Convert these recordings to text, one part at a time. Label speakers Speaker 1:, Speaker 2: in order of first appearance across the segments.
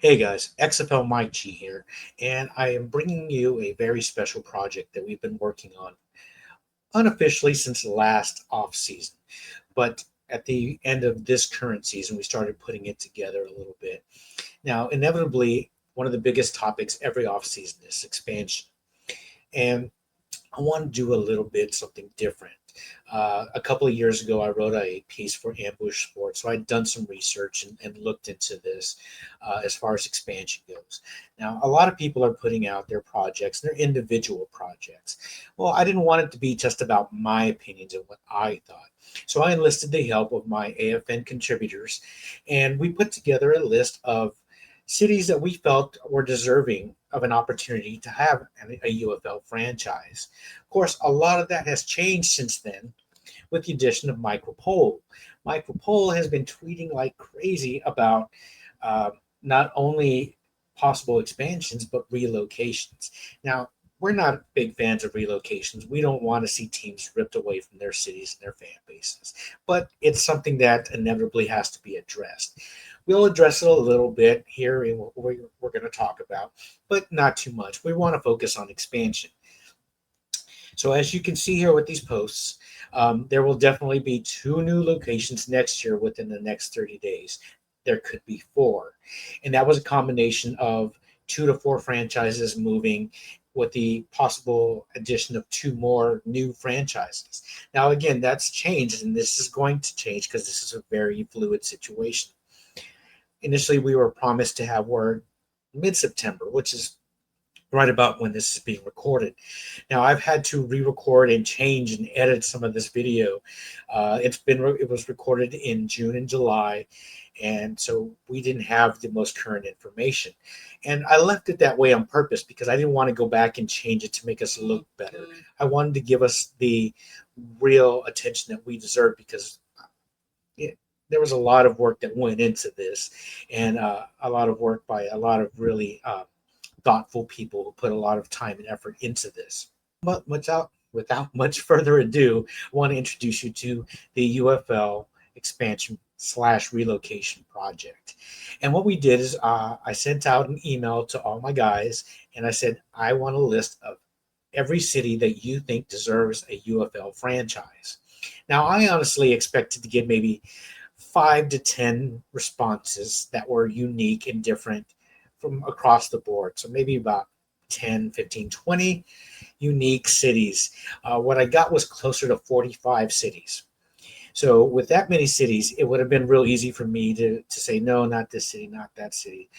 Speaker 1: Hey guys, XFL Mike G here, and I am bringing you a very special project that we've been working on unofficially since last off season. But at the end of this current season, we started putting it together a little bit. Now, inevitably, one of the biggest topics every off season is expansion. And I want to do a little bit something different. A couple of years ago, I wrote a piece for Ambush Sports, so I'd done some research and looked into this as far as expansion goes. Now, a lot of people are putting out their projects, their individual projects. Well, I didn't want it to be just about my opinions and what I thought. So I enlisted the help of my AFN contributors, and we put together a list of cities that we felt were deserving of an opportunity to have a UFL franchise. Of course, a lot of that has changed since then with the addition of Michael Pohl. Michael Pohl has been tweeting like crazy about uh, not only possible expansions, but relocations. Now, we're not big fans of relocations. We don't want to see teams ripped away from their cities and their fan bases, but it's something that inevitably has to be addressed. We'll address it a little bit here in what we're going to talk about, but not too much. We want to focus on expansion. So as you can see here with these posts, there will definitely be two new locations next year within the next 30 days. There could be four. And that was a combination of 2 to 4 franchises moving with the possible addition of 2 more new franchises. Now, again, that's changed, and this is going to change because this is a very fluid situation. Initially, we were promised to have word mid-September, which is right about when this is being recorded. Now, I've had to re-record and change and edit some of this video. It was recorded in June and July, and so we didn't have the most current information. And I left it that way on purpose because I didn't want to go back and change it to make us look better. I wanted to give us the real attention that we deserve because there was a lot of work that went into this, and a lot of work by a lot of really thoughtful people who put a lot of time and effort into this. But without much further ado, I want to introduce you to the UFL expansion slash relocation project. And what we did is I sent out an email to all my guys, and I said, I want a list of every city that you think deserves a UFL franchise. Now, I honestly expected to get maybe 5 to 10 responses that were unique and different from across the board. So maybe about 10, 15, 20 unique cities. What I got was closer to 45 cities. So with that many cities, it would have been real easy for me to say, no, not this city, not that city.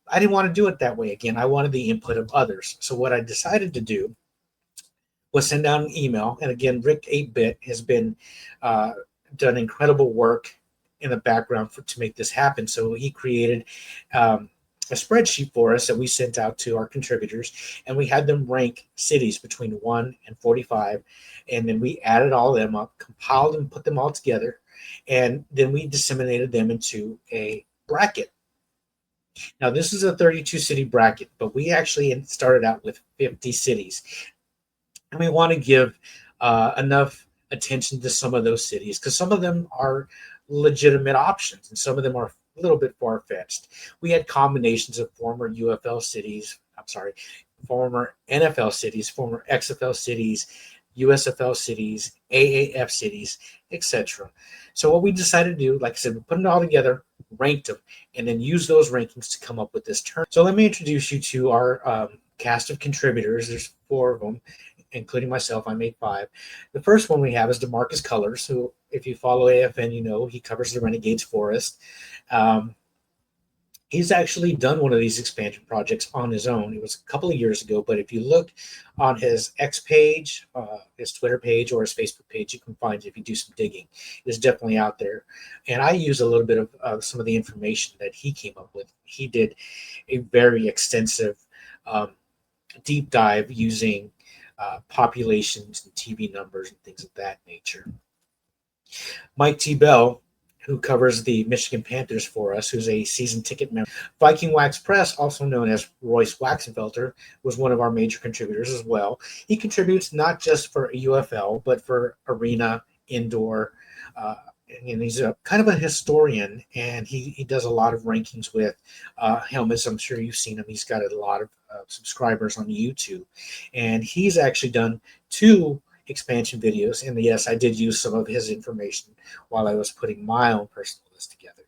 Speaker 1: I didn't want to do it that way. Again, I wanted the input of others. So what I decided to do was send out an email. And again, Rick 8-Bit has been done incredible work in the background to make this happen. So he created a spreadsheet for us that we sent out to our contributors, and we had them rank cities between 1 and 45, and then we added all of them up, compiled and put them all together, and then we disseminated them into a bracket. Now, this is a 32 city bracket, but we actually started out with 50 cities, and we want to give enough attention to some of those cities because some of them are legitimate options and some of them are a little bit far-fetched. We had combinations of former former NFL cities, former XFL cities, USFL cities, AAF cities, etc. So what we decided to do, like I said, we put it all together, ranked them, and then use those rankings to come up with this term. So let me introduce you to our cast of contributors. There's 4 of them, including myself. I made 5. The first one we have is DeMarcus Colors, who, if you follow AFN, you know he covers the Renegades Forest. He's actually done one of these expansion projects on his own. It was a couple of years ago, but if you look on his X page, his Twitter page, or his Facebook page, you can find it if you do some digging. It's definitely out there. And I use a little bit of some of the information that he came up with. He did a very extensive deep dive using populations and TV numbers and things of that nature. Mike T. Bell, who covers the Michigan Panthers for us, who's a season ticket member. Viking Wax Press, also known as Royce Waxenfelter, was one of our major contributors as well. He contributes not just for UFL, but for arena, indoor, and he's a kind of a historian, and he does a lot of rankings with helmets. I'm sure you've seen him. He's got a lot of subscribers on YouTube, and he's actually done two expansion videos. And yes, I did use some of his information while I was putting my own personal list together.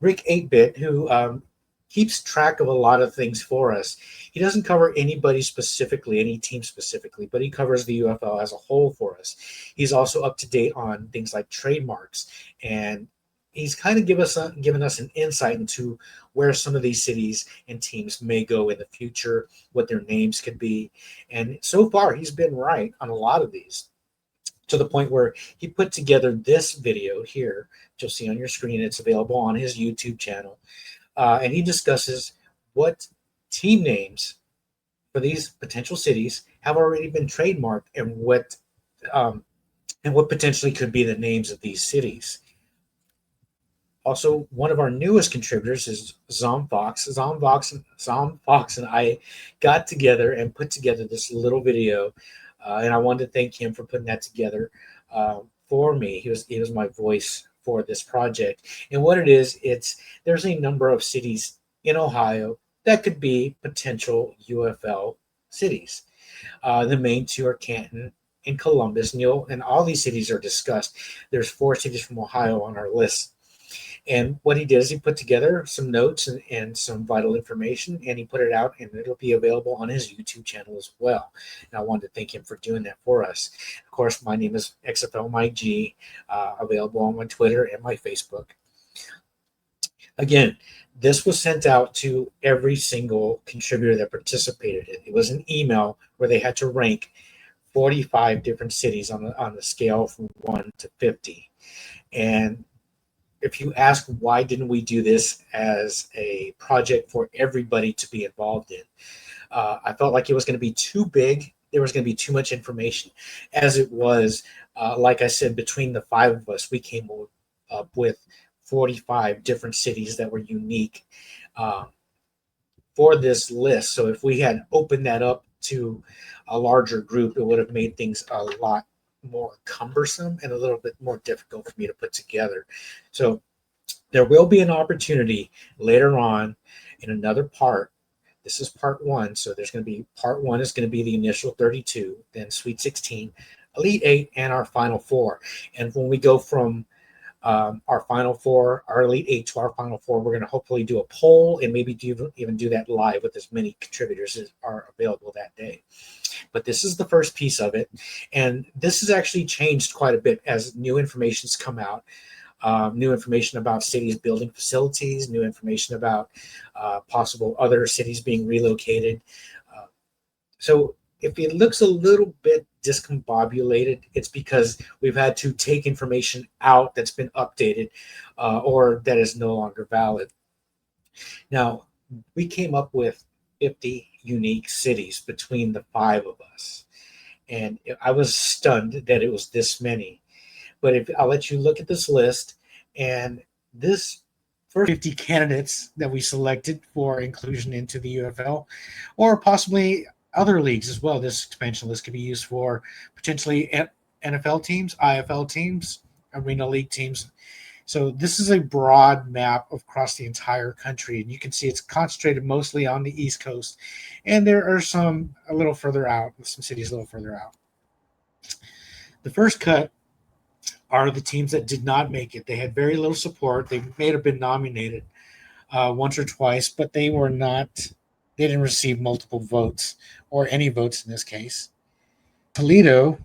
Speaker 1: Rick 8-Bit, who keeps track of a lot of things for us. He doesn't cover anybody specifically, any team specifically, but he covers the UFL as a whole for us. He's also up to date on things like trademarks, and he's kind of given us an insight into where some of these cities and teams may go in the future, what their names could be. And so far, he's been right on a lot of these, to the point where he put together this video here, which you'll see on your screen. It's available on his YouTube channel. And he discusses what team names for these potential cities have already been trademarked, and what potentially could be the names of these cities. Also, one of our newest contributors is Zomfox. Zomfox and I got together and put together this little video, and I wanted to thank him for putting that together for me. He was my voice for this project. And what it is, there's a number of cities in Ohio that could be potential UFL cities. The main two are Canton and Columbus, and all these cities are discussed. There's 4 cities from Ohio on our list. And what he did is he put together some notes and some vital information, and he put it out, and it'll be available on his YouTube channel as well. And I wanted to thank him for doing that for us. Of course, my name is XFL Mike G, available on my Twitter and my Facebook. Again, this was sent out to every single contributor that participated. It was an email where they had to rank 45 different cities on the scale from 1 to 50. And if you ask why didn't we do this as a project for everybody to be involved in, I felt like it was going to be too big. There was going to be too much information. As it was, like I said, between the 5 of us, we came up with 45 different cities that were unique for this list. So if we had opened that up to a larger group, it would have made things a lot more cumbersome and a little bit more difficult for me to put together. So there will be an opportunity later on in another part. This is part 1. So there's going to be part 1 is going to be the initial 32, then Sweet 16, Elite 8, and our Final 4. And when we go from our Final 4, our Elite 8 to our Final 4, we're going to hopefully do a poll and maybe even do that live with as many contributors as are available that day. But this is the first piece of it. And this has actually changed quite a bit as new information's come out. New information about cities building facilities, new information about possible other cities being relocated. So if it looks a little bit discombobulated, it's because we've had to take information out that's been updated or that is no longer valid. Now, we came up with 50 unique cities between the 5 of us. And I was stunned that it was this many. But if I'll let you look at this list, and this first 50 candidates that we selected for inclusion into the UFL, or possibly other leagues as well. This expansion list could be used for potentially NFL teams, IFL teams, Arena League teams. So this is a broad map across the entire country, and you can see it's concentrated mostly on the East Coast, and there are some a little further out, some cities a little further out. The first cut are the teams that did not make it. They had very little support. They may have been nominated once or twice, but they didn't receive multiple votes or any votes in this case. Toledo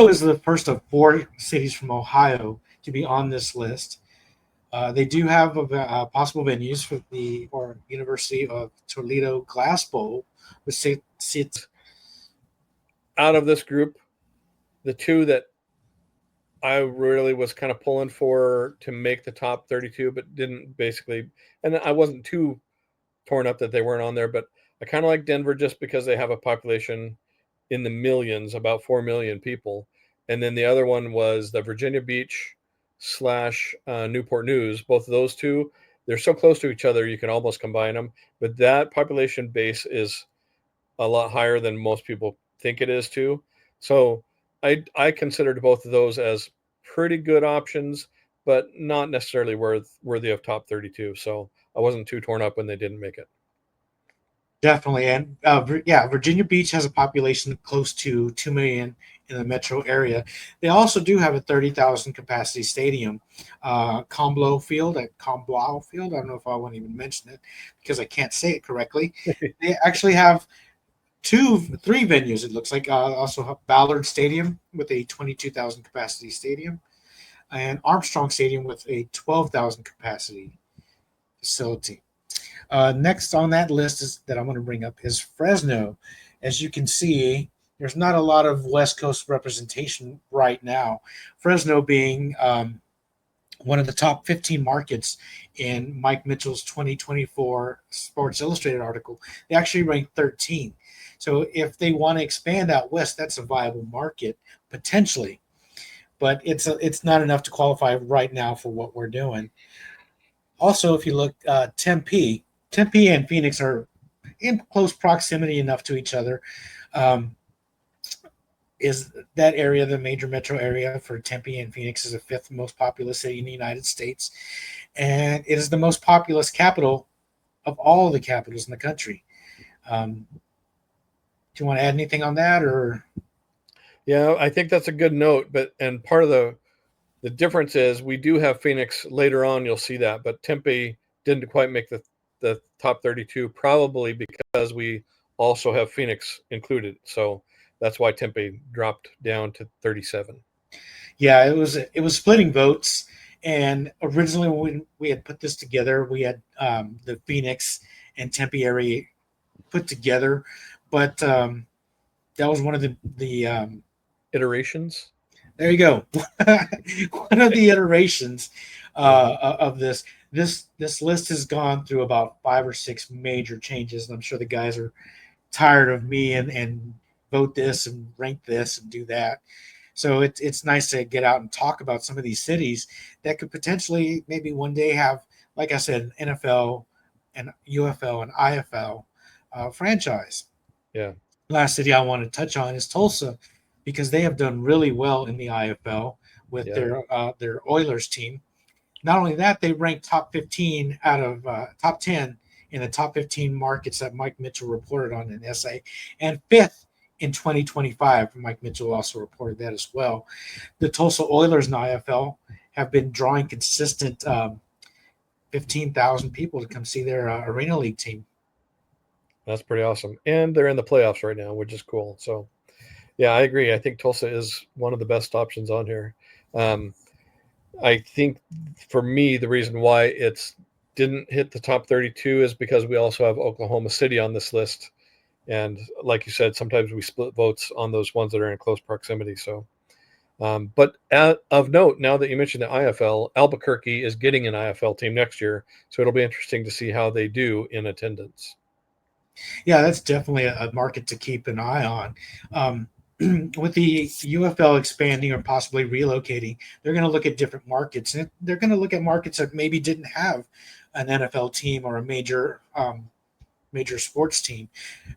Speaker 1: is the first of 4 cities from Ohio to be on this list. They do have possible venues for the University of Toledo Glass Bowl, which sits
Speaker 2: out of this group. The 2 that I really was kind of pulling for to make the top 32, but didn't basically, and I wasn't too torn up that they weren't on there, but I kind of like Denver just because they have a population in the millions, about 4 million people. And then the other one was the Virginia Beach / Newport News. Both of those 2, they're so close to each other, you can almost combine them. But that population base is a lot higher than most people think it is too. So I considered both of those as pretty good options, but not necessarily worthy of top 32. So I wasn't too torn up when they didn't make it.
Speaker 1: Definitely, and yeah, Virginia Beach has a population close to 2 million in the metro area. They also do have a 30,000 capacity stadium, Comblow Field at Comblow Field. I don't know if I want to even mention it because I can't say it correctly. They actually have three venues. It looks like also have Ballard Stadium with a 22,000 capacity stadium, and Armstrong Stadium with a 12,000 capacity facility. Next on that list is that I'm going to bring up is Fresno. As you can see, there's not a lot of West Coast representation right now. Fresno being one of the top 15 markets in Mike Mitchell's 2024 Sports Illustrated article. They actually ranked 13. So if they want to expand out west, that's a viable market potentially, but it's not enough to qualify right now for what we're doing. Also, if you look, Tempe and Phoenix are in close proximity enough to each other. Um, is that area the major metro area for Tempe and Phoenix is the fifth most populous city in the United States, and it is the most populous capital of all the capitals in the country. Do you want to add anything on that, or?
Speaker 2: Yeah, I think that's a good note. But and part of the difference is we do have Phoenix later on. You'll see that, but Tempe didn't quite make the top 32, probably because we also have Phoenix included. So that's why Tempe dropped down to 37.
Speaker 1: Yeah, it was splitting votes, and originally when we had put this together, we had the Phoenix and Tempe area put together, but that was one of the
Speaker 2: Iterations.
Speaker 1: there you go. One of the iterations of this. This list has gone through about 5 or 6 major changes, and I'm sure the guys are tired of me and vote this and rank this and do that. So it's nice to get out and talk about some of these cities that could potentially maybe one day have, like I said, an NFL and UFL and IFL franchise.
Speaker 2: Yeah.
Speaker 1: Last city I want to touch on is Tulsa because they have done really well in the IFL with
Speaker 2: Yeah.
Speaker 1: their Oilers team. Not only that, they ranked top 15 out of top 10 in the top 15 markets that Mike Mitchell reported on in essay, and fifth in 2025. Mike Mitchell also reported that as well. The Tulsa Oilers in the IFL have been drawing consistent 15,000 people to come see their Arena League team.
Speaker 2: That's pretty awesome. And they're in the playoffs right now, which is cool. So, yeah, I agree. I think Tulsa is one of the best options on here. Um, I think for me, the reason why it's didn't hit the top 32 is because we also have Oklahoma City on this list. And like you said, sometimes we split votes on those ones that are in close proximity. So, but of note, now that you mentioned the IFL, Albuquerque is getting an IFL team next year. So it'll be interesting to see how they do in attendance.
Speaker 1: Yeah, that's definitely a market to keep an eye on. With the UFL expanding or possibly relocating, they're going to look at different markets, and they're going to look at markets that maybe didn't have an NFL team or a major sports team,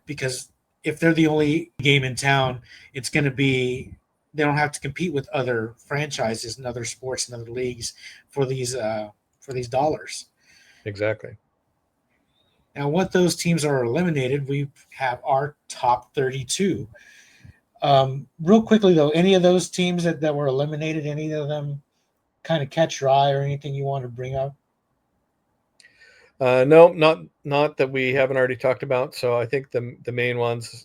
Speaker 1: because if they're the only game in town, it's going to be they don't have to compete with other franchises and other sports and other leagues for these dollars.
Speaker 2: Exactly.
Speaker 1: Now, once those teams are eliminated, we have our top 32. Real quickly, though, any of those teams that were eliminated, any of them kind of catch your eye or anything you want to bring up?
Speaker 2: No, not that we haven't already talked about. So I think the main ones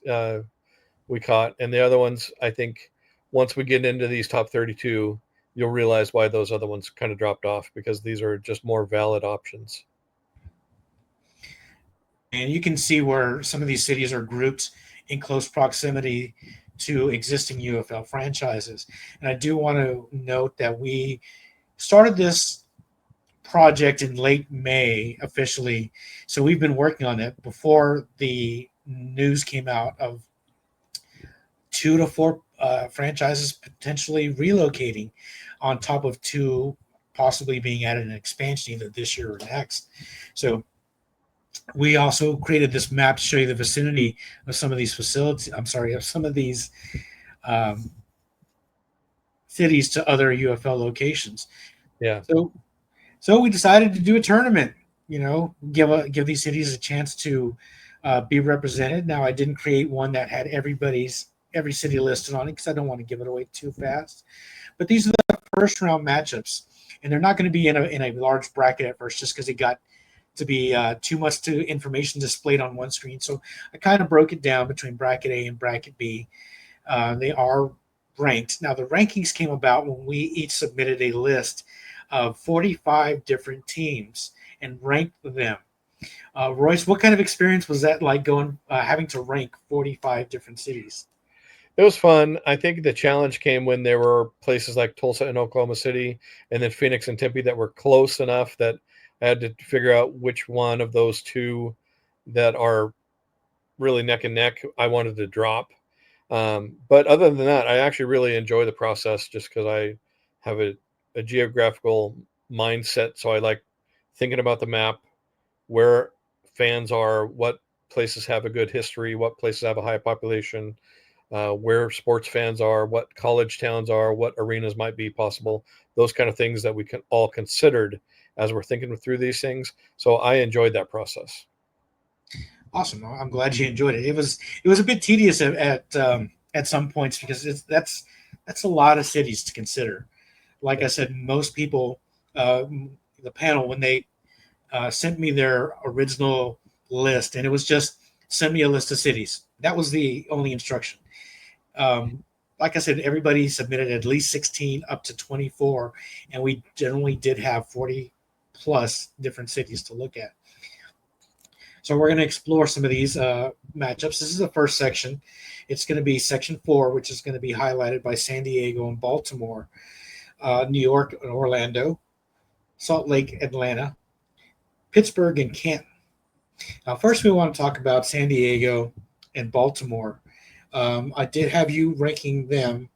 Speaker 2: we caught, and the other ones, I think once we get into these top 32, you'll realize why those other ones kind of dropped off because these are just more valid options.
Speaker 1: And you can see where some of these cities are grouped in close proximity to existing UFL franchises. And I do want to note that we started this project in late May officially. So we've been working on it before the news came out of 2 to 4 franchises potentially relocating, on top of 2 possibly being added in expansion either this year or next. So we also created this map to show you the vicinity of some of these facilities. I'm sorry, of some of these um, cities to other UFL locations.
Speaker 2: Yeah.
Speaker 1: So we decided to do a tournament. You know, give these cities a chance to be represented. Now, I didn't create one that had every city listed on it because I don't want to give it away too fast. But these are the first round matchups, and they're not going to be in a large bracket at first, just because it got to be too much to information displayed on one screen. So I kind of broke it down between bracket A and bracket B. They are ranked. Now, the rankings came about when we each submitted a list of 45 different teams and ranked them. Royce, what kind of experience was that like going having to rank 45 different cities?
Speaker 2: It was fun. I think the challenge came when there were places like Tulsa and Oklahoma City, and then Phoenix and Tempe that were close enough that I had to figure out which one of those two that are really neck and neck I wanted to drop. But other than that, I actually really enjoy the process just because I have a geographical mindset. So I like thinking about the map, where fans are, what places have a good history, what places have a high population, where sports fans are, what college towns are, what arenas might be possible, those kind of things that we can all considered as we're thinking through these things. So I enjoyed that process.
Speaker 1: Awesome. I'm glad you enjoyed it. It was a bit tedious at some points because that's a lot of cities to consider. Like I said, most people, uh, the panel, when they sent me their original list, and it was just send me a list of cities. That was the only instruction. Um, like I said, everybody submitted at least 16 up to 24, and we generally did have 40 plus different cities to look at. So we're going to explore some of these matchups. This is the first section. It's going to be section 4, which is going to be highlighted by San Diego and Baltimore, New York and Orlando, Salt Lake, Atlanta, Pittsburgh, and Canton. Now, first, we want to talk about San Diego and Baltimore. I did have you ranking them,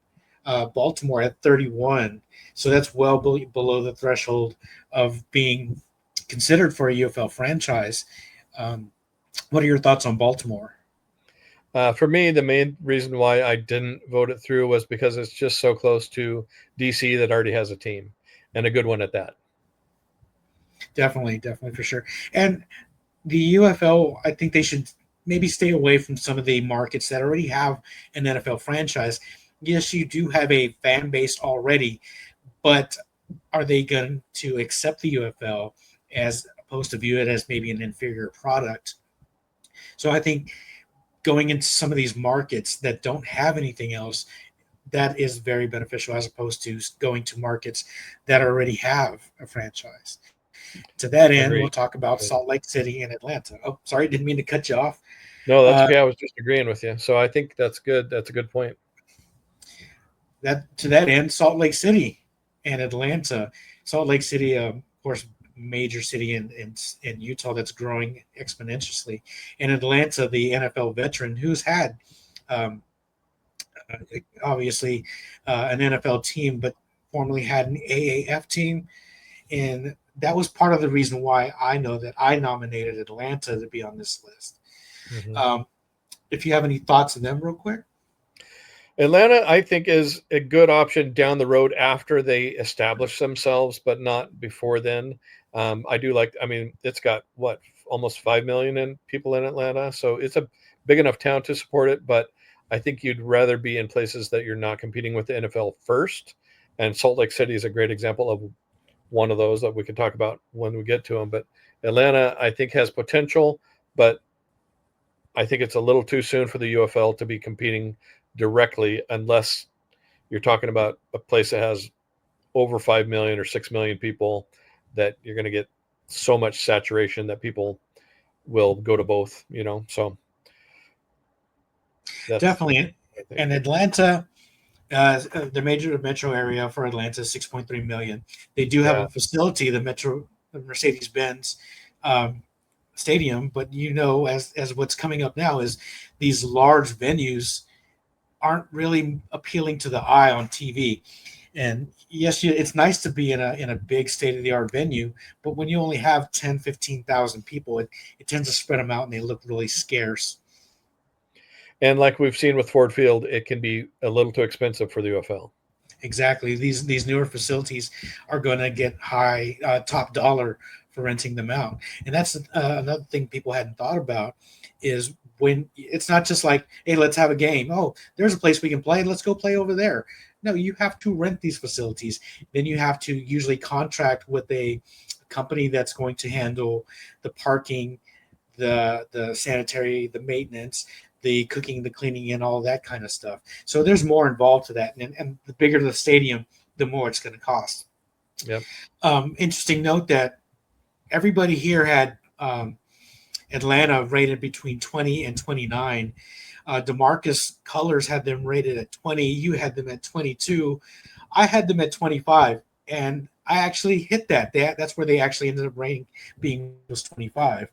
Speaker 1: Baltimore at 31. So that's well below the threshold of being considered for a UFL franchise. Um, what are your thoughts on Baltimore?
Speaker 2: For me, the main reason why I didn't vote it through was because it's just so close to DC that already has a team and a good one at that.
Speaker 1: Definitely, definitely for sure. And the UFL, I think they should maybe stay away from some of the markets that already have an NFL franchise. Yes, you do have a fan base already, but are they going to accept the UFL as opposed to view it as maybe an inferior product? So I think going into some of these markets that don't have anything else, that is very beneficial as opposed to going to markets that already have a franchise. To that end, we'll
Speaker 2: Agreed.
Speaker 1: talk about Salt Lake City and Atlanta. Oh, sorry, didn't mean to cut you off.
Speaker 2: No, that's
Speaker 1: Uh,
Speaker 2: okay. I was just agreeing with you. So I think that's good. That's a good point.
Speaker 1: that to that end, Salt Lake City and Atlanta. Salt Lake City, of course, major city in Utah that's growing exponentially, and Atlanta, the NFL veteran who's had um, uh, obviously an NFL team, but formerly had an AAF team, and that was part of the reason why I know that I nominated Atlanta to be on this list.
Speaker 2: Hmm.
Speaker 1: Um, if you have any thoughts on them, real quick.
Speaker 2: Atlanta, I think, is a good option down the road after they establish themselves, but not before then. I do like. I mean, it's got what almost 5 million in people in Atlanta, so it's a big enough town to support it. But I think you'd rather be in places that you're not competing with the NFL first. And Salt Lake City is a great example of one of those that we can talk about when we get to them. But Atlanta, I think, has potential, but I think it's a little too soon for the UFL to be competing directly unless you're talking about a place that has over 5 million or 6 million people that you're going to get so much saturation that people will go to both, you know. So that's
Speaker 1: Definitely,
Speaker 2: I think.
Speaker 1: and Atlanta, the major metro area for Atlanta is 6.3 million. They do have
Speaker 2: Yeah.
Speaker 1: a facility, the Mercedes Benz um, Stadium, but you know, as what's coming up now is these large venues aren't really appealing to the eye on TV. And yes, it's nice to be in a big state of the art venue, but when you only have 10, 15,000 people, it tends to spread them out and they look really scarce.
Speaker 2: And like we've seen with Ford Field, it can be a little too expensive for the UFL.
Speaker 1: Exactly. These newer facilities are going to get high top dollar for renting them out, and that's another thing people hadn't thought about is when it's not just like, hey, let's have a game. Oh, there's a place we can play. Let's go play over there. No, you have to rent these facilities. Then you have to usually contract with a company that's going to handle the parking, the sanitary, the maintenance, the cooking, the cleaning, and all that kind of stuff. So there's more involved to that, and the bigger the stadium, the more it's going to cost.
Speaker 2: Yep.
Speaker 1: Interesting note that everybody here had Atlanta rated between 20 and 29. Demarcus Colors had them rated at 20. You had them at 22. I had them at 25, and I actually hit that. That's where they actually ended up rating being was 25.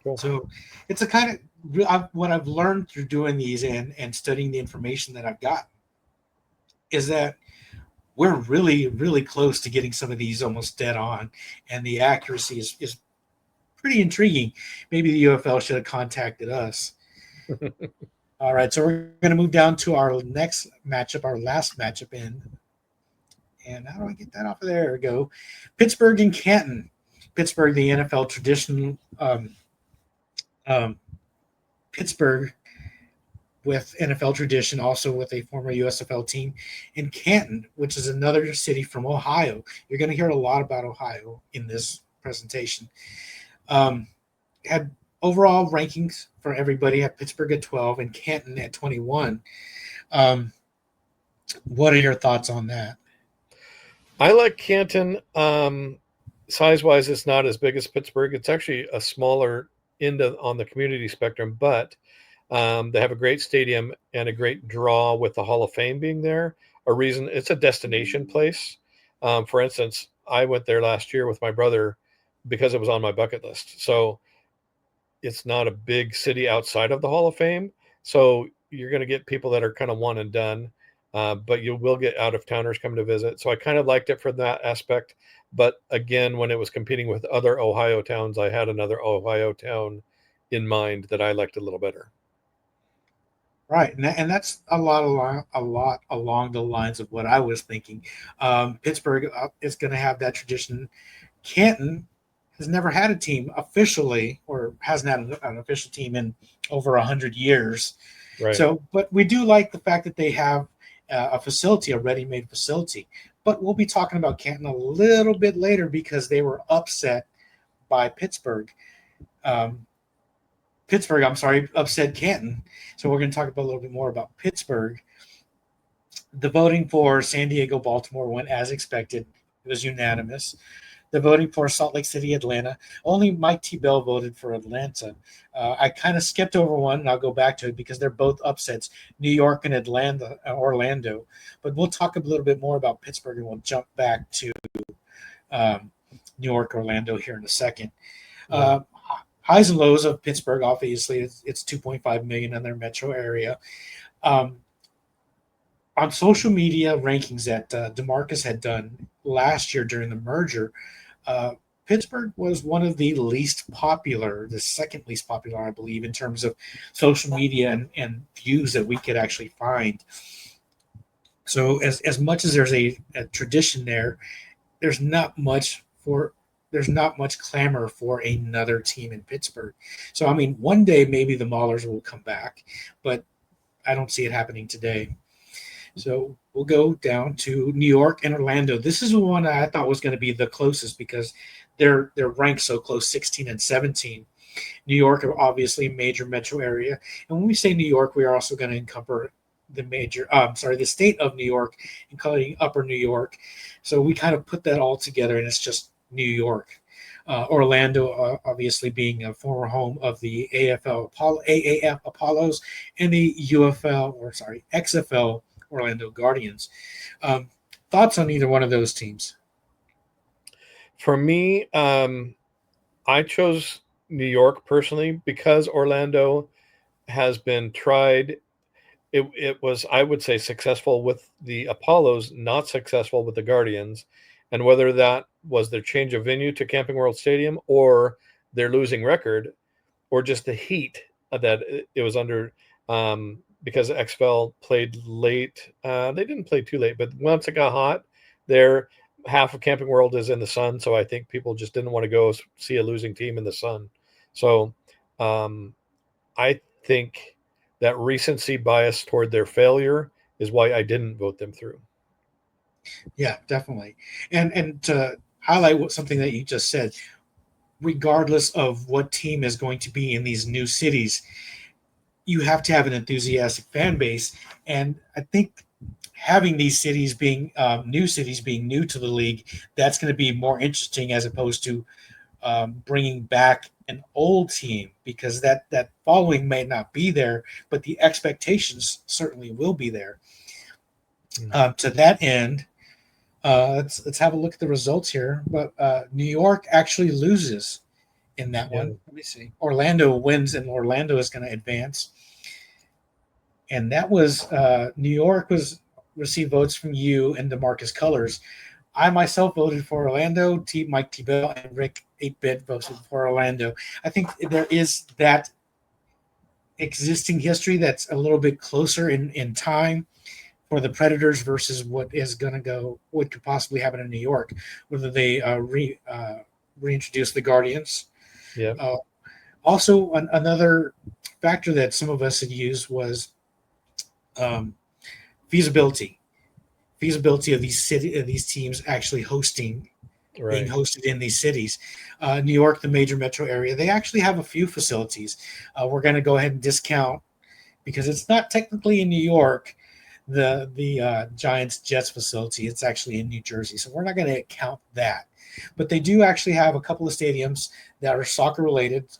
Speaker 2: Cool.
Speaker 1: So it's a kind of what I've learned through doing these and studying the information that I've got is that we're really, really close to getting some of these almost dead on, and the accuracy is pretty intriguing. Maybe the UFL should have contacted us. All right, so we're going to move down to our next matchup, our last matchup in. And how do I get that off of there? There we go. Pittsburgh and Canton. Pittsburgh, the NFL traditional um, Pittsburgh with NFL tradition, also with a former USFL team, in Canton, which is another city from Ohio. You're going to hear a lot about Ohio in this presentation. Had overall rankings for everybody had Pittsburgh at 12 and Canton at 21. What are your thoughts on that?
Speaker 2: I like Canton. Size wise, it's not as big as Pittsburgh. It's actually a smaller end on the community spectrum, but they have a great stadium and a great draw with the Hall of Fame being there. A reason it's a destination place. For instance, I went there last year with my brother because it was on my bucket list. So it's not a big city outside of the Hall of Fame. So you're going to get people that are kind of one and done, but you will get out of towners coming to visit. So I kind of liked it for that aspect. But again, when it was competing with other Ohio towns, I had another Ohio town in mind that I liked a little better.
Speaker 1: Right, and that's a lot along the lines of what I was thinking. Pittsburgh is going to have that tradition. Canton has never had a team officially, or hasn't had an official team in over 100 years.
Speaker 2: Right.
Speaker 1: So, but we do like the fact that they have a facility, a ready-made facility. But we'll be talking about Canton a little bit later because they were upset by Pittsburgh. I'm sorry, upset Canton. So we're going to talk about a little bit more about Pittsburgh. The voting for San Diego, Baltimore went as expected. It was unanimous. The voting for Salt Lake City, Atlanta, only Mike T. Bell voted for Atlanta. I kind of skipped over one, and I'll go back to it because they're both upsets, New York and Atlanta, Orlando. But we'll talk a little bit more about Pittsburgh, and we'll jump back to New York, Orlando here in a second.
Speaker 2: Yeah.
Speaker 1: Highs and lows of Pittsburgh, obviously, it's 2.5 million in their metro area. Um, on social media rankings that DeMarcus had done last year during the merger, uh, Pittsburgh was one of the least popular, the second least popular, I believe, in terms of social media and views that we could actually find. So, as much as there's a tradition there, there's not much for there's not much clamor for another team in Pittsburgh. So, I mean, one day maybe the Maulers will come back, but I don't see it happening today. So we'll go down to New York and Orlando. This is the one I thought was going to be the closest because they're ranked so close, 16 and 17. New York are obviously a major metro area, and when we say New York, we are also going to encompass the state of New York, including Upper New York. So we kind of put that all together, and it's just New York. Orlando, obviously being a former home of the AAF Apollos and the XFL Orlando Guardians. Um, Thoughts on either one of those teams?
Speaker 2: For me, I chose New York personally because Orlando has been tried. It was, I would say, successful with the Apollos, not successful with the Guardians. And whether that was their change of venue to Camping World Stadium or their losing record or just the heat that it was under, because XFL played late. They didn't play too late, but once it got hot, there half of Camping World is in the sun, so I think people just didn't want to go see a losing team in the sun. So I think that recency bias toward their failure is why I didn't vote them through.
Speaker 1: Yeah, definitely. And to highlight something that you just said, regardless of what team is going to be in these new cities, you have to have an enthusiastic fan base. And I think having these cities being new cities being new to the league, that's going to be more interesting as opposed to bringing back an old team, because that following may not be there, but the expectations certainly will be there. To that end, let's have a look at the results here. But New York actually loses in that
Speaker 2: Yeah.
Speaker 1: one. Let me see. Orlando wins, and Orlando is going to advance. And that was New York was received votes from you and DeMarcus Colors. I myself voted for Orlando. Mike T. Bell and Rick 8-Bit voted for Orlando. I think there is that existing history that's a little bit closer in time for the Predators versus what could possibly happen in New York, whether they reintroduce the Guardians.
Speaker 2: Yeah.
Speaker 1: Also, another factor that some of us had used was um, feasibility of these teams actually being hosted in these cities. New York, the major metro area, they actually have a few facilities. We're going to go ahead and discount, because it's not technically in New York, the Giants Jets facility. It's actually in New Jersey, so we're not going to count that. But they do actually have a couple of stadiums that are soccer related.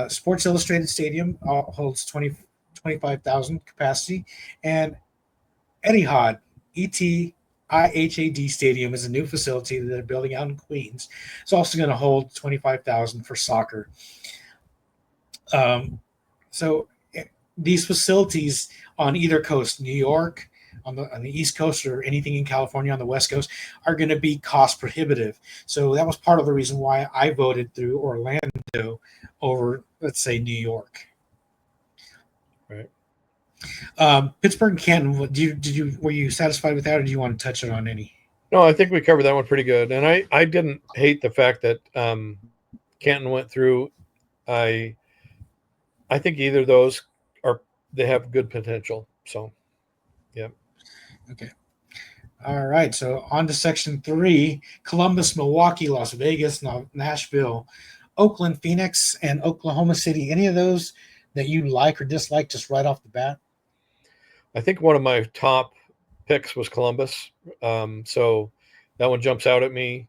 Speaker 1: Sports Illustrated Stadium holds 25,000 capacity, and Etihad ETIHAD Stadium is a new facility that they're building out in Queens. It's also going to hold 25,000 for soccer. So these facilities on either coast, New York on the East Coast, or anything in California on the West Coast, are going to be cost prohibitive. So that was part of the reason why I voted through Orlando over, let's say, New York.
Speaker 2: Right.
Speaker 1: Pittsburgh and Canton. Were you satisfied with that, or do you want to touch it on any?
Speaker 2: No, I think we covered that one pretty good, and I didn't hate the fact that Canton went through. I think either of those they have good potential. So, yeah.
Speaker 1: Okay. All right. So on to section 3: Columbus, Milwaukee, Las Vegas, Nashville, Oakland, Phoenix, and Oklahoma City. Any of those that you like or dislike just right off the bat?
Speaker 2: I think one of my top picks was Columbus. So that one jumps out at me.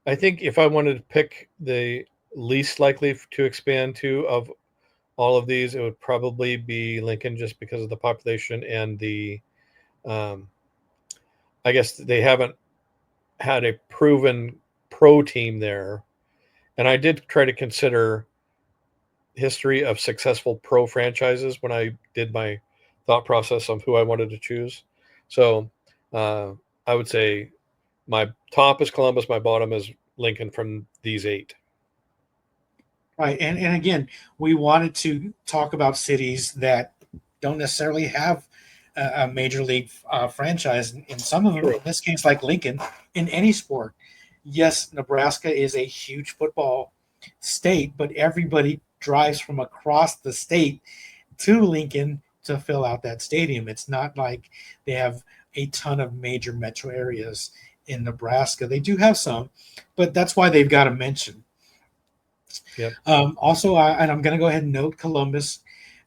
Speaker 2: I think if I wanted to pick the least likely to expand to of all of these, it would probably be Lincoln, just because of the population and I guess they haven't had a proven pro team there. And I did try to consider history of successful pro franchises when I did my thought process of who I wanted to choose. So I would say my top is Columbus, my bottom is Lincoln from these 8.
Speaker 1: Right. And again, we wanted to talk about cities that don't necessarily have a major league franchise. In some of them, in this case, like Lincoln, in any sport. Yes, Nebraska is a huge football state, but everybody drives from across the state to Lincoln to fill out that stadium. It's not like they have a ton of major metro areas in Nebraska. They do have some, but that's why they've got to mention.
Speaker 2: Yep.
Speaker 1: Also, and I'm going to go ahead and note Columbus.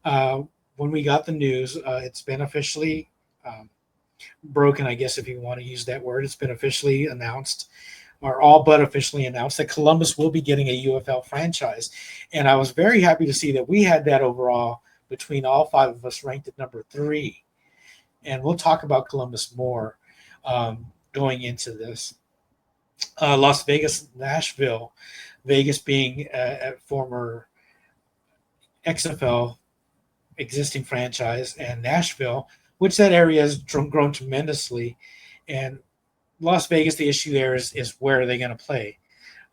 Speaker 1: When we got the news, it's been officially broken, I guess, if you want to use that word. It's been officially announced, or all but officially announced, that Columbus will be getting a UFL franchise. And I was very happy to see that we had that overall between all 5 of us ranked at number 3. And we'll talk about Columbus more going into this. Las Vegas, Nashville. Vegas being a former XFL existing franchise, and Nashville, which that area has grown tremendously. And Las Vegas, the issue there is where are they going to play?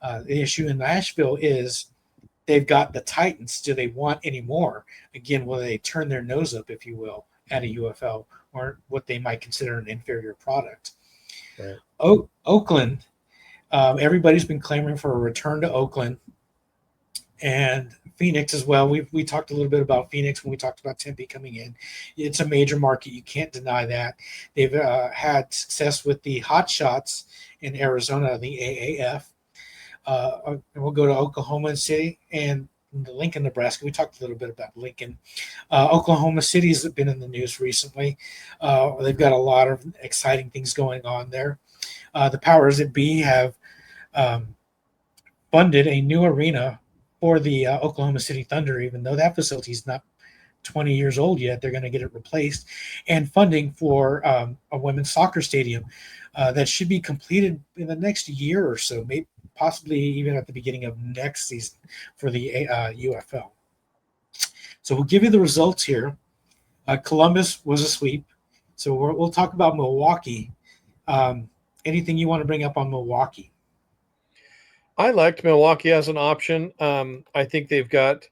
Speaker 1: The issue in Nashville is they've got the Titans. Do they want any more? Again, will they turn their nose up, if you will, at a UFL or what they might consider an inferior product?
Speaker 2: Right.
Speaker 1: Oakland, everybody's been clamoring for a return to Oakland and Phoenix as well. We talked a little bit about Phoenix when we talked about Tempe coming in. It's a major market. You can't deny that. They've had success with the Hot Shots in Arizona, the AAF. And we'll go to Oklahoma City and Lincoln, Nebraska. We talked a little bit about Lincoln. Oklahoma City's been in the news recently. They've got a lot of exciting things going on there. The powers that be have um, funded a new arena for the Oklahoma City Thunder, even though that facility is not 20 years old yet. They're going to get it replaced, and funding for a women's soccer stadium that should be completed in the next year or so, maybe possibly even at the beginning of next season for the UFL. So we'll give you the results here. Columbus was a sweep. So we'll talk about Milwaukee. Anything you want to bring up on Milwaukee?
Speaker 2: I liked Milwaukee as an option. I think they've got,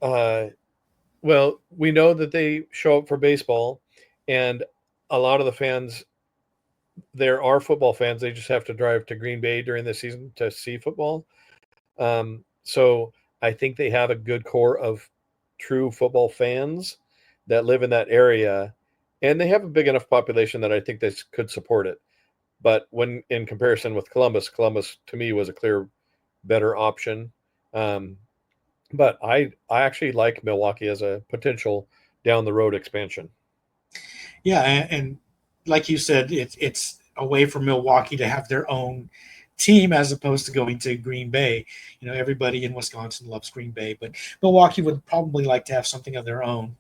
Speaker 2: well, we know that they show up for baseball, and a lot of the fans there are football fans. They just have to drive to Green Bay during the season to see football. So I think they have a good core of true football fans that live in that area, and they have a big enough population that I think they could support it. But when in comparison with Columbus, Columbus to me was a clear better option. Um, but I actually like Milwaukee as a potential down the road expansion.
Speaker 1: Yeah, and like you said, it's a way for Milwaukee to have their own team as opposed to going to Green Bay. You know, everybody in Wisconsin loves Green Bay, but Milwaukee would probably like to have something of their own.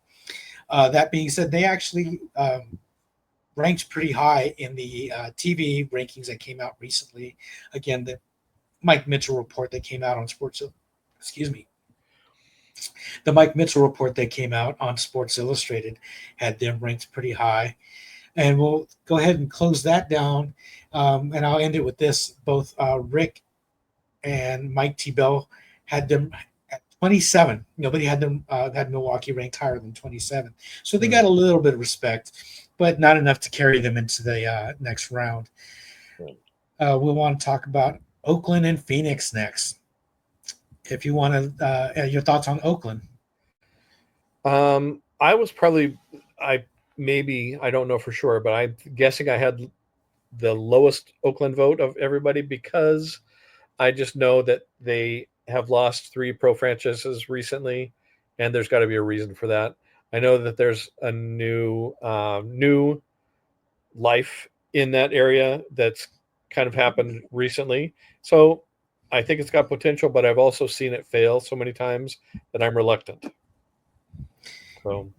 Speaker 1: That being said, they actually ranked pretty high in the TV rankings that came out recently. Again, the Mike Mitchell report that came out on Sports, excuse me, the Mike Mitchell report that came out on Sports Illustrated had them ranked pretty high. And we'll go ahead and close that down. And I'll end it with this. Both Rick and Mike T. Bell had them at 27. Nobody had them had Milwaukee ranked higher than 27. So they got a little bit of respect, but not enough to carry them into the next round. We'll want to talk about Oakland and Phoenix next. If you want to, your thoughts on Oakland.
Speaker 2: I was probably, I don't know for sure, but I'm guessing I had the lowest Oakland vote of everybody because I just know that they have lost 3 pro franchises recently, and there's got to be a reason for that. I know that there's a new life in that area that's kind of happened recently. So I think it's got potential, but I've also seen it fail so many times that I'm reluctant. So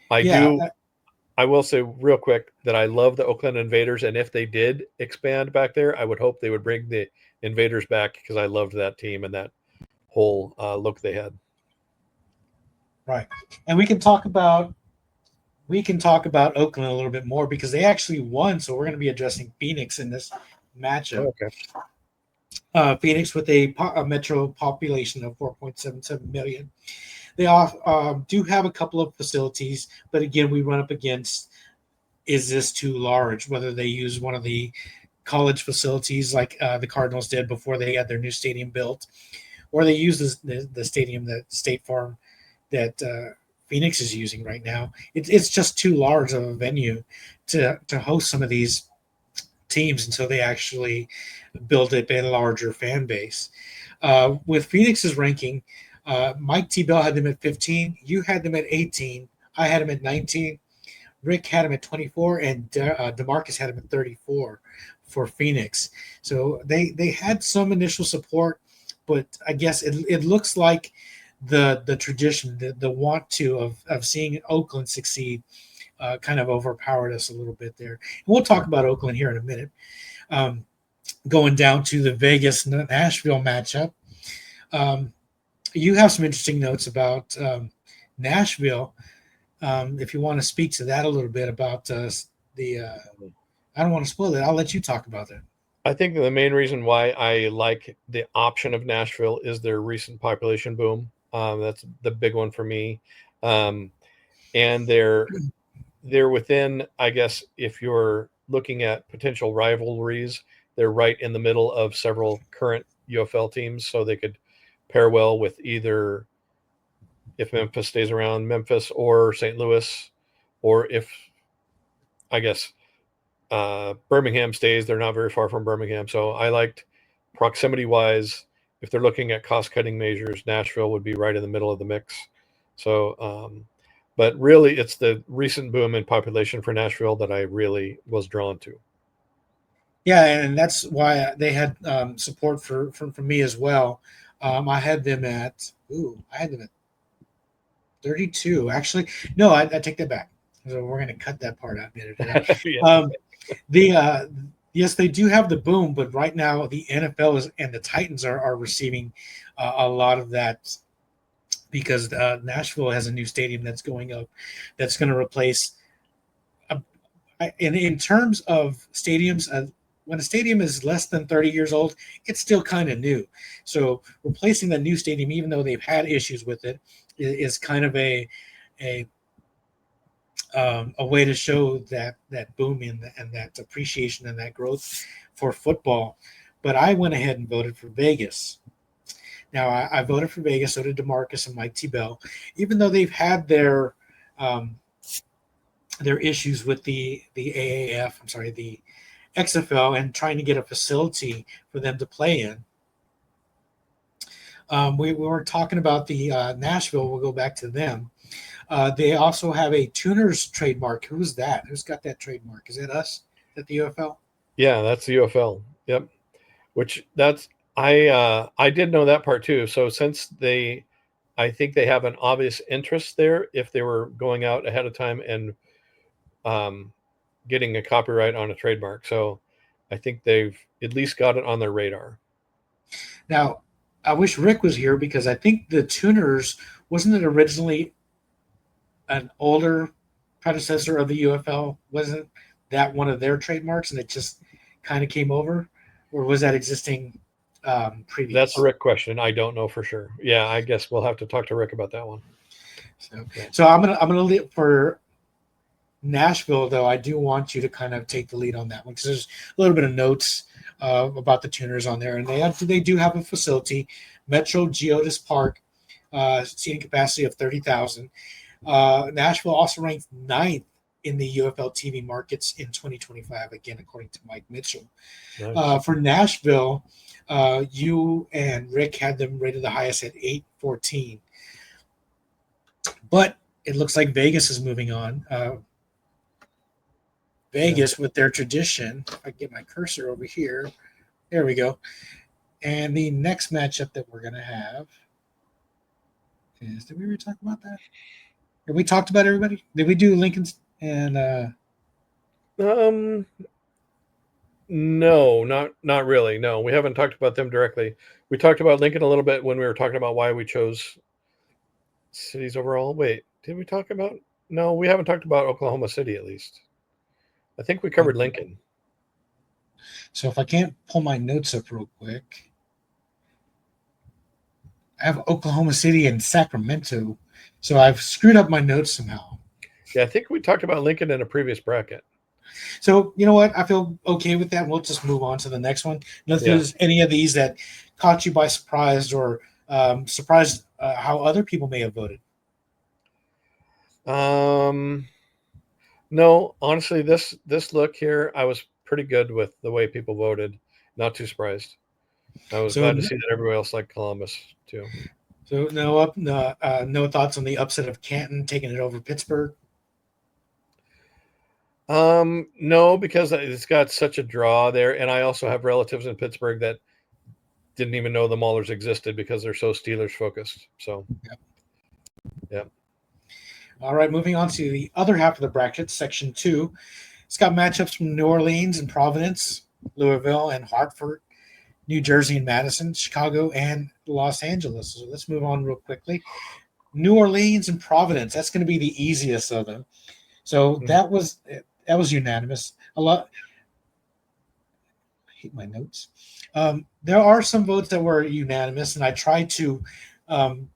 Speaker 1: Yeah,
Speaker 2: I will say real quick that I love the Oakland Invaders, and if they did expand back there, I would hope they would bring the Invaders back because I loved that team and that whole look they had.
Speaker 1: right. And we can talk about Oakland a little bit more because they actually won. So we're going to be addressing Phoenix in this matchup.
Speaker 2: Okay.
Speaker 1: Phoenix with a metro population of 4.77 million. They do have a couple of facilities, but again, we run up against, is this too large? Whether they use one of the college facilities like the Cardinals did before they had their new stadium built, or they use the stadium that State Farm that Phoenix is using right now. It's just too large of a venue to host some of these teams, and so they actually build a larger fan base. With Phoenix's ranking, Mike T. Bell had them at 15. You had them at 18. I had them at 19. Rick had him at 24, and DeMarcus had him at 34 for Phoenix. So they had some initial support, but I guess it looks like the tradition, the want to of seeing Oakland succeed kind of overpowered us a little bit there. And we'll talk about Oakland here in a minute. Going down to the Vegas Nashville matchup. You have some interesting notes about Nashville. If you want to speak to that a little bit about I don't want to spoil it. I'll let you talk about that.
Speaker 2: I think the main reason why I like the option of Nashville is their recent population boom. That's the big one for me, and they're within. I guess if you're looking at potential rivalries, they're right in the middle of several current UFL teams, so they could pair well with either if Memphis stays around, Memphis or St. Louis, or if I guess Birmingham stays. They're not very far from Birmingham. So I liked proximity wise. If they're looking at cost cutting measures, Nashville would be right in the middle of the mix. So, but really, it's the recent boom in population for Nashville that I really was drawn to.
Speaker 1: Yeah, and that's why they had support for me as well. I had them at I had them at 32. Actually, no, I take that back. So we're going to cut that part out today.
Speaker 2: Yeah,
Speaker 1: Um, the yes, they do have the boom, but right now the NFL and the Titans are receiving a lot of that because Nashville has a new stadium that's going up, that's going to replace. In terms of stadiums, when a stadium is less than 30 years old, it's still kind of new. So replacing the new stadium, even though they've had issues with it, is kind of a a way to show that boom and that appreciation and that growth for football. But I went ahead and voted for Vegas. Now I voted for Vegas. So did Demarcus and Mike T. Bell, even though they've had um, their issues with the AAF. I'm sorry, the XFL, and trying to get a facility for them to play in. We were talking about the Nashville. We'll go back to them. They also have a tuner's trademark. Who's that? Who's got that trademark? Is it us at the UFL?
Speaker 2: yeah, that's the UFL. Yep. Which that's I did know that part too. So since I think they have an obvious interest there if they were going out ahead of time and um, getting a copyright on a trademark. So I think they've at least got it on their radar.
Speaker 1: Now, I wish Rick was here because I think the tuners wasn't it originally an older predecessor of the UFL? Wasn't that one of their trademarks, and it just kind of came over, or was that existing
Speaker 2: That's a
Speaker 1: previous?
Speaker 2: Rick question. I don't know for sure. Yeah, I guess we'll have to talk to Rick about that one.
Speaker 1: So,
Speaker 2: Yeah.
Speaker 1: so I'm gonna leave for Nashville, though. I do want you to kind of take the lead on that one because there's a little bit of notes about the tuners on there, and they do have a facility, Metro Geodis Park, seating capacity of 30,000. Nashville also ranked ninth in the UFL TV markets in 2025, again according to Mike Mitchell.
Speaker 2: Nice.
Speaker 1: For Nashville, you and Rick had them rated the highest at 814, but it looks like Vegas is moving on. Vegas with their tradition. If I get my cursor over here, there we go. And the next matchup that we're gonna have is. Did we ever talk about that? Have we talked about everybody? Did we do Lincoln's and?
Speaker 2: Um, no, not really. No, we haven't talked about them directly. We talked about Lincoln a little bit when we were talking about why we chose cities overall. Wait, did we talk about? No, we haven't talked about Oklahoma City at least. I think we covered Lincoln.
Speaker 1: So if I can't pull my notes up real quick, I have Oklahoma City and Sacramento. So I've screwed up my notes somehow.
Speaker 2: Yeah, I think we talked about Lincoln in a previous bracket.
Speaker 1: So you know what? I feel okay with that. We'll just move on to the next one. And if
Speaker 2: Yeah.
Speaker 1: there's any of these that caught you by surprise or surprised how other people may have voted.
Speaker 2: Um, no, honestly, this look here, I was pretty good with the way people voted. Not too surprised. I was
Speaker 1: So
Speaker 2: glad to see that everybody else liked Columbus too.
Speaker 1: so no thoughts on the upset of Canton taking it over Pittsburgh.
Speaker 2: No, because it's got such a draw there, and I also have relatives in Pittsburgh that didn't even know the Maulers existed because they're so Steelers focused. So,
Speaker 1: Yep.
Speaker 2: yeah.
Speaker 1: All right, moving on to the other half of the bracket, section two. It's got matchups from New Orleans and Providence, Louisville and Hartford, New Jersey and Madison, Chicago and Los Angeles. So let's move on real quickly. New Orleans and Providence. That's going to be the easiest of them. So that was unanimous. A lot. hate my notes. There are some votes that were unanimous, and I tried to um,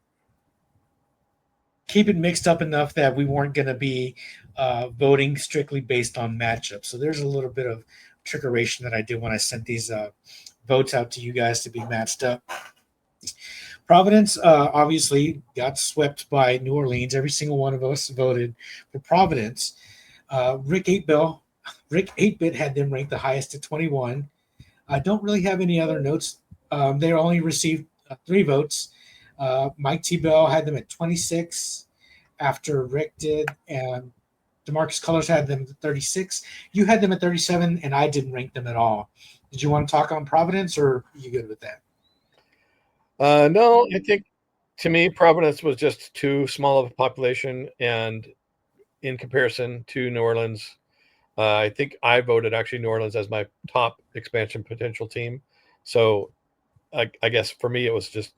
Speaker 1: keep it mixed up enough that we weren't going to be voting strictly based on matchups. So there's a little bit of trickeration that I did when I sent these votes out to you guys to be matched up. Providence obviously got swept by New Orleans. Every single one of us voted for Providence. Rick 8 Rick 8-Bit had them ranked the highest at 21. I don't really have any other notes. They only received 3 votes. Mike T. Bell had them at 26 after Rick did, and DeMarcus Colors had them at 36. You had them at 37, and I didn't rank them at all. Did you want to talk on Providence, or are you good with that?
Speaker 2: No, I think to me, Providence was just too small of a population, and in comparison to New Orleans, I think I voted actually New Orleans as my top expansion potential team. So I guess for me, it was just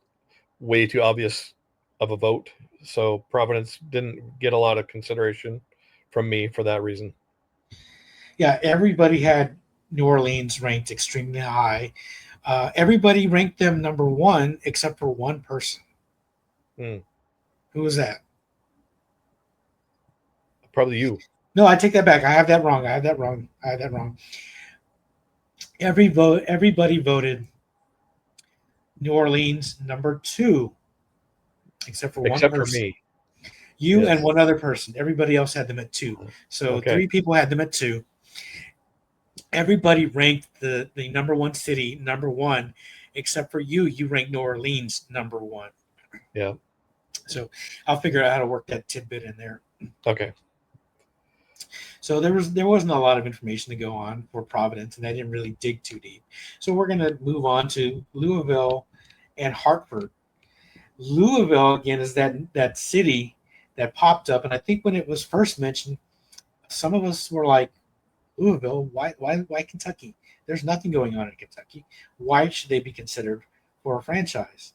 Speaker 2: way too obvious of a vote. So Providence didn't get a lot of consideration from me for that reason.
Speaker 1: Yeah, everybody had New Orleans ranked extremely high. Everybody ranked them number one except for one person.
Speaker 2: Hmm.
Speaker 1: Who was that?
Speaker 2: Probably you.
Speaker 1: No, I take that back. I have that wrong. I have that wrong. I have that wrong. Everybody voted New Orleans number two, except for one
Speaker 2: Except for
Speaker 1: person.
Speaker 2: me.
Speaker 1: You and
Speaker 2: Yes.
Speaker 1: one other person. Everybody else had them at two. So
Speaker 2: Okay.
Speaker 1: 3 people had them at two. Everybody ranked the number one city number one, except for you. You ranked New Orleans number one.
Speaker 2: Yeah.
Speaker 1: So I'll figure out how to work that tidbit in there.
Speaker 2: Okay.
Speaker 1: So there wasn't a lot of information to go on for Providence, and I didn't really dig too deep. So we're going to move on to Louisville and Hartford. Louisville again is that city that popped up, and I think when it was first mentioned, some of us were like, Louisville, why Kentucky? There's nothing going on in Kentucky. Why should they be considered for a franchise?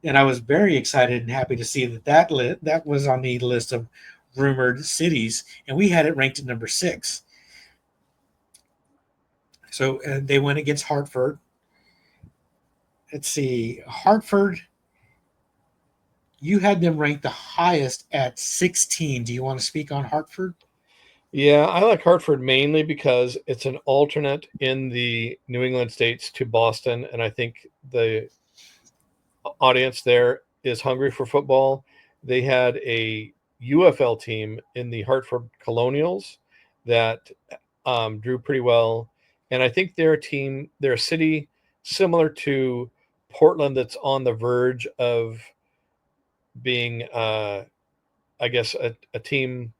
Speaker 1: And I was very excited and happy to see that was on the list of rumored cities, and we had it ranked at number 6. So they went against Hartford. Let's see, Hartford. You had them ranked the highest at 16. Do you want to speak on Hartford?
Speaker 2: Yeah, I like Hartford mainly because it's an alternate in the New England states to Boston, and I think the audience there is hungry for football. They had a UFL team in the Hartford Colonials that drew pretty well, and I think they're a city similar to Portland that's on the verge of being, I guess, a team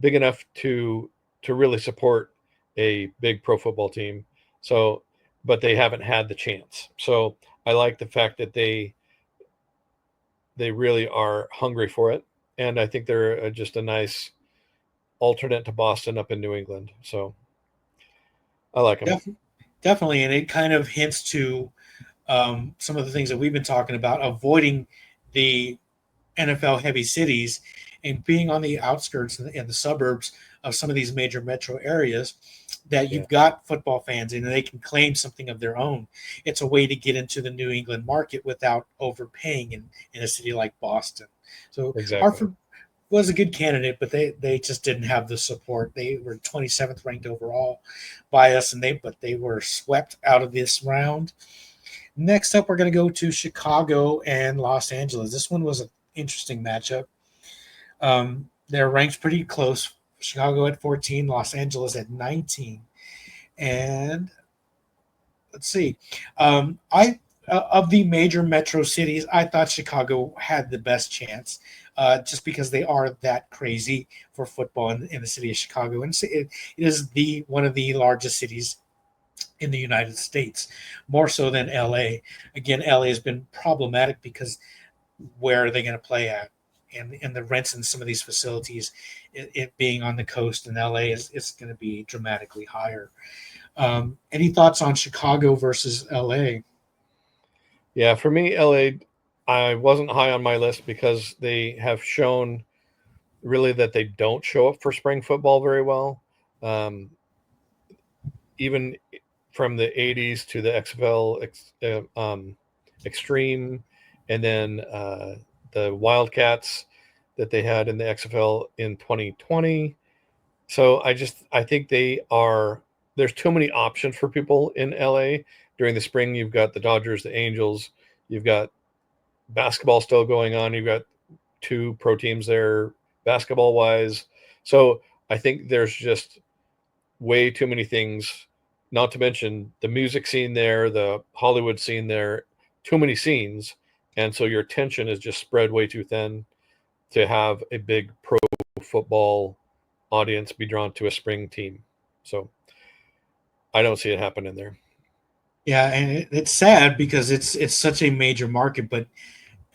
Speaker 2: big enough to really support a big pro football team. So, but they haven't had the chance. So I like the fact that they really are hungry for it, and I think they're just a nice alternate to Boston up in New England. So I like them.
Speaker 1: Def- Definitely, and it kind of hints to some of the things that we've been talking about, avoiding the NFL heavy cities and being on the outskirts and the suburbs of some of these major metro areas that
Speaker 2: Yeah,
Speaker 1: you've got football fans in and they can claim something of their own. It's a way to get into the New England market without overpaying in a city like Boston. So
Speaker 2: exactly.
Speaker 1: Hartford was a good candidate, but they just didn't have the support. They were 27th ranked overall by us, and they were swept out of this round. Next up, we're going to go to Chicago and Los Angeles. This one was an interesting matchup. They're ranked pretty close. Chicago at 14, Los Angeles at 19. And let's see. I Of the major metro cities, I thought Chicago had the best chance, just because they are that crazy for football in the city of Chicago, and it is the one of the largest cities in the United States, more so than LA. Again, LA has been problematic because where are they going to play at? And the rents in some of these facilities, it being on the coast in LA is going to be dramatically higher. Any thoughts on Chicago versus LA?
Speaker 2: Yeah, for me, LA, I wasn't high on my list because they have shown really that they don't show up for spring football very well. Um, Even from the 80s to the XFL Extreme, and then the Wildcats that they had in the XFL in 2020. So I think there's too many options for people in LA. During the spring, you've got the Dodgers, the Angels, you've got basketball still going on, you've got two pro teams there basketball wise. So I think there's just way too many things, not to mention the music scene there, the Hollywood scene there, too many scenes. And so your attention is just spread way too thin to have a big pro football audience be drawn to a spring team. So I don't see it happening there.
Speaker 1: Yeah, and it's sad because it's such a major market, but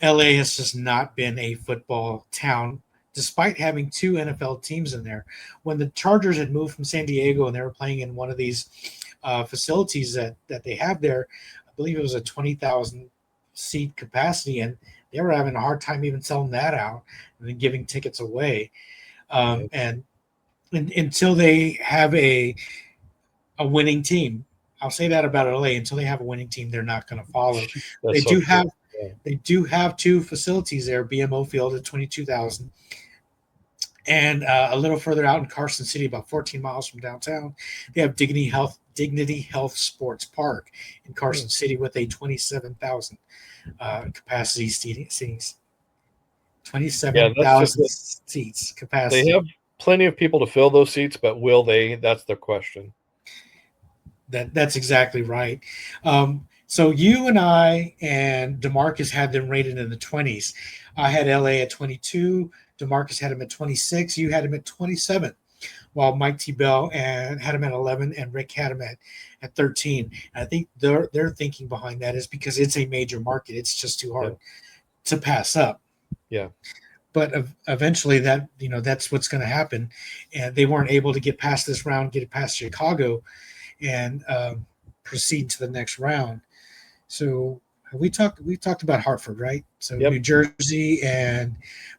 Speaker 1: LA has just not been a football town, despite having two NFL teams in there. When the Chargers had moved from San Diego and they were playing in one of these facilities that they have there, I believe it was a 20,000 seat capacity, and they were having a hard time even selling that out and then giving tickets away. And until they have a winning team, I'll say that about LA. Until they have a winning team, they're not going to follow. They
Speaker 2: That's so
Speaker 1: do
Speaker 2: true.
Speaker 1: have
Speaker 2: Yeah.
Speaker 1: they do have two facilities there, BMO Field at 22,000, and a little further out in Carson City, about 14 miles from downtown, they have Dignity Health Sports Park in Carson City with a 27,000 capacity seats.
Speaker 2: Yeah, that's just
Speaker 1: 27,000
Speaker 2: it.
Speaker 1: seats
Speaker 2: They
Speaker 1: capacity.
Speaker 2: have plenty of people to fill those seats, but will they? That's the question.
Speaker 1: That's exactly right. So you and I and Demarcus had them rated in the 20s. I had LA at 22. Demarcus had him at 26. You had him at 27, while Mike T. Bell and had him at 11, and Rick had him at 13. And I think their thinking behind that is because it's a major market. It's just too hard to pass up.
Speaker 2: Yeah.
Speaker 1: But eventually, that's what's going to happen. And they weren't able to get past this round, get it past Chicago, and proceed to the next round. So we talked about Hartford, right? So
Speaker 2: Yep.
Speaker 1: New Jersey and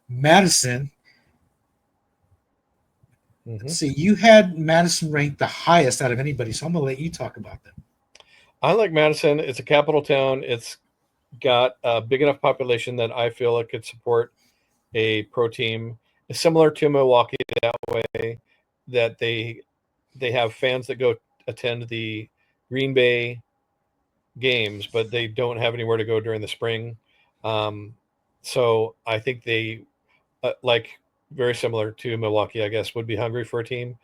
Speaker 1: Madison. Let's see, you had Madison ranked the highest out of anybody, so I'm gonna let you talk about them.
Speaker 2: I like Madison. It's a capital town. It's got a big enough population that I feel it could support a pro team. It's similar to Milwaukee that way, that they have fans that go attend the Green Bay games, but they don't have anywhere to go during the spring. So I think they like very similar to Milwaukee, I guess, would be hungry for a team.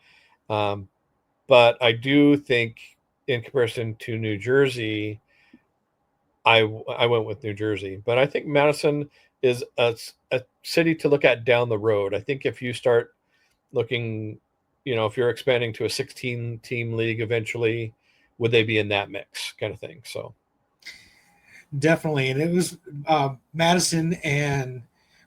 Speaker 2: But I do think, in comparison to New Jersey, I went with New Jersey. But I think Madison is a city to look at down the road. I think if you start looking, if you're expanding to a 16 team league eventually, would they be in that mix kind of thing? So
Speaker 1: Definitely, and it was Madison and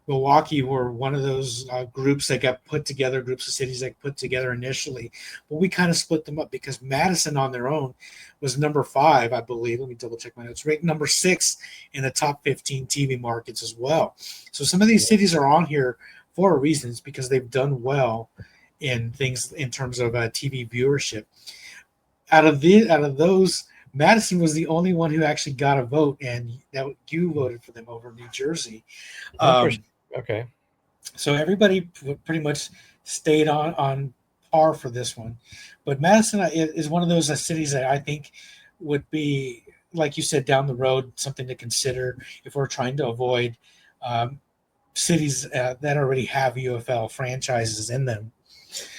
Speaker 1: Milwaukee were one of those groups that got put together, groups of cities that put together initially. But we kind of split them up because Madison on their own was number 5, I believe. Let me double check my notes. Ranked number 6 in the top 15 TV markets as well. So some of these cities are on here for a reason. It's because they've done well in things in terms of TV viewership. Out of those, Madison was the only one who actually got a vote, and that you voted for them over New Jersey.
Speaker 2: interesting. Okay.
Speaker 1: So everybody pretty much stayed on par for this one. But Madison is one of those cities that I think would be, like you said, down the road, something to consider if we're trying to avoid cities that already have UFL franchises in them.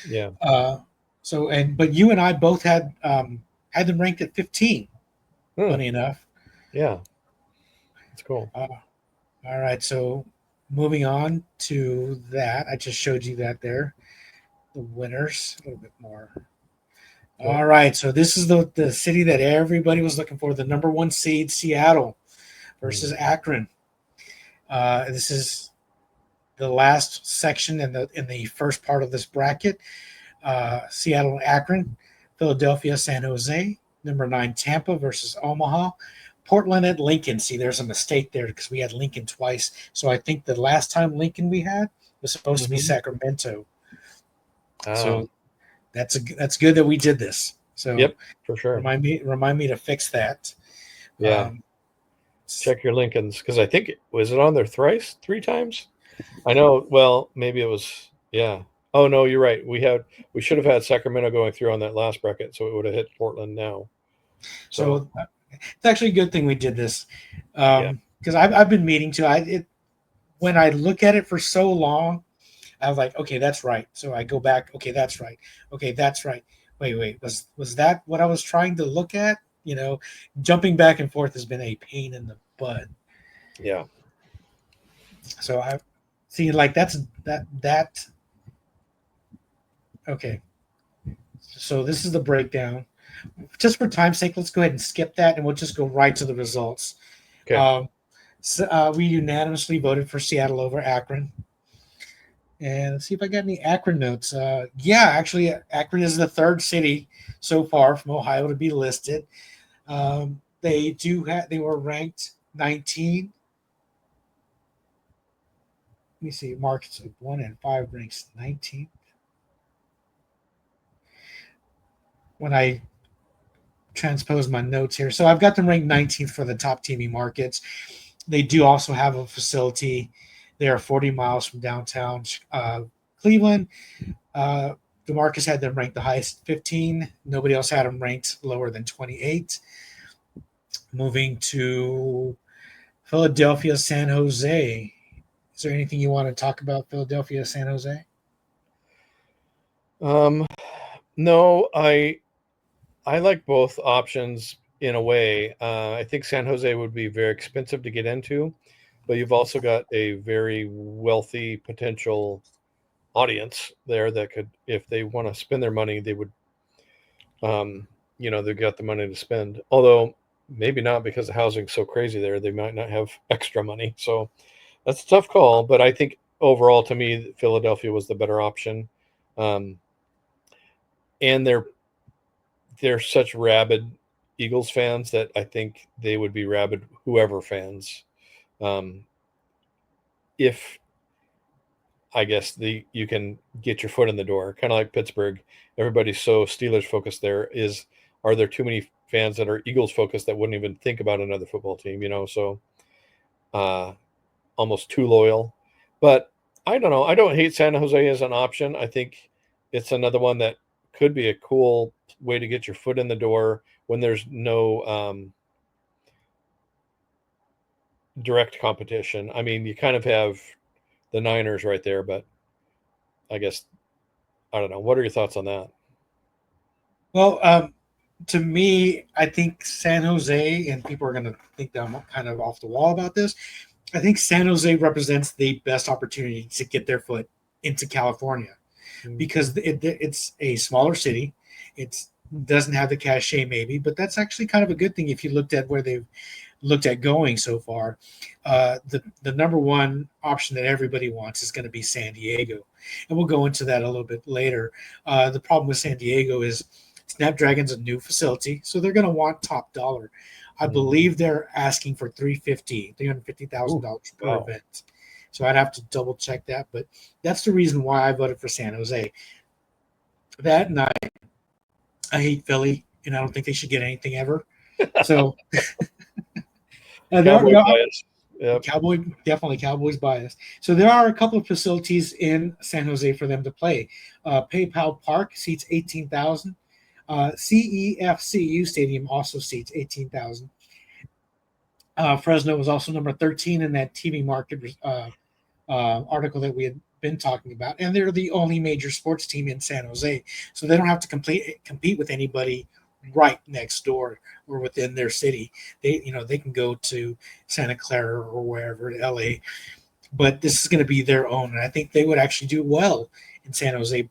Speaker 2: Yeah.
Speaker 1: But you and I both had them ranked at 15. Funny enough.
Speaker 2: Yeah. That's cool.
Speaker 1: All right. So moving on to that, I just showed you that there. The winners a little bit more. All right. So this is the city that everybody was looking for. The number 1 seed, Seattle versus Akron. This is the last section in the first part of this bracket. Seattle and Akron, Philadelphia, San Jose, number 9 Tampa versus Omaha, Portland at Lincoln. See, there's a mistake there because we had Lincoln twice. So I think the last time Lincoln we had was supposed to be Sacramento. So that's good that we did this. So
Speaker 2: Yep, for sure.
Speaker 1: remind me to fix that.
Speaker 2: Yeah. Check your Lincolns, because I think was it on there thrice, 3 times? I know. Well, maybe it was. Yeah. Oh no, you're right. We should have had Sacramento going through on that last bracket, so it would have hit Portland now. So
Speaker 1: So it's actually a good thing we did this,
Speaker 2: yeah,
Speaker 1: because I've been meaning to. When I look at it for so long, I was like, okay, that's right. So I go back. Okay, that's right. Okay, that's right. Wait. Was that what I was trying to look at? Jumping back and forth has been a pain in the butt.
Speaker 2: yeah.
Speaker 1: So I see, like that. Okay, so this is the breakdown. Just for time's sake, let's go ahead and skip that, and we'll just go right to the results.
Speaker 2: Okay.
Speaker 1: We unanimously voted for Seattle over Akron. And let's see if I got any Akron notes. Yeah, actually, Akron is the third city so far from Ohio to be listed. They were ranked 19. Let me see, markets of 1 and 5 ranks 19. When I transpose my notes here, so I've got them ranked 19th for the top TV markets. They do also have a facility. They are 40 miles from downtown Cleveland. DeMarcus had them ranked the highest 15. Nobody else had them ranked lower than 28. Moving to Philadelphia, San Jose. Is there anything you want to talk about Philadelphia, San Jose?
Speaker 2: No, I like both options in a way. I think San Jose would be very expensive to get into, but you've also got a very wealthy potential audience there that could, if they want to spend their money, they would. They've got the money to spend. Although maybe not, because the housing's so crazy there, they might not have extra money. So that's a tough call. But I think overall, to me, Philadelphia was the better option. Um, and they're such rabid Eagles fans that I think they would be rabid whoever fans. Um, if I guess you can get your foot in the door, kind of like Pittsburgh. Everybody's so Steelers focused there. Are there too many fans that are Eagles focused that wouldn't even think about another football team? So uh, almost too loyal. But I don't know. I don't hate San Jose as an option. I think it's another one that could be a cool way to get your foot in the door when there's no direct competition. I mean, you kind of have the Niners right there, but I guess I don't know. What are your thoughts on that?
Speaker 1: Well, to me, I think San Jose, and people are going to think that I'm kind of off the wall about this. I think San Jose represents the best opportunity to get their foot into California because it's a smaller city. It doesn't have the cachet, maybe, but that's actually kind of a good thing if you looked at where they've looked at going so far. The number one option that everybody wants is going to be San Diego, and we'll go into that a little bit later. The problem with San Diego is Snapdragon's a new facility, so they're going to want top dollar. I believe they're asking for $350,000 per
Speaker 2: Wow.
Speaker 1: event. So I'd have to double check that, but that's the reason why I voted for San Jose. That and I hate Philly, and I don't think they should get anything ever. So
Speaker 2: Cowboy bias. Yep.
Speaker 1: Definitely Cowboys bias. So there are a couple of facilities in San Jose for them to play. PayPal Park seats 18,000. CEFCU Stadium also seats 18,000. Fresno was also number 13 in that TV market article that we had been talking about, and they're the only major sports team in San Jose, so they don't have to compete with anybody right next door or within their city. They can go to Santa Clara or wherever, LA, but this is going to be their own, and I think they would actually do well in San Jose.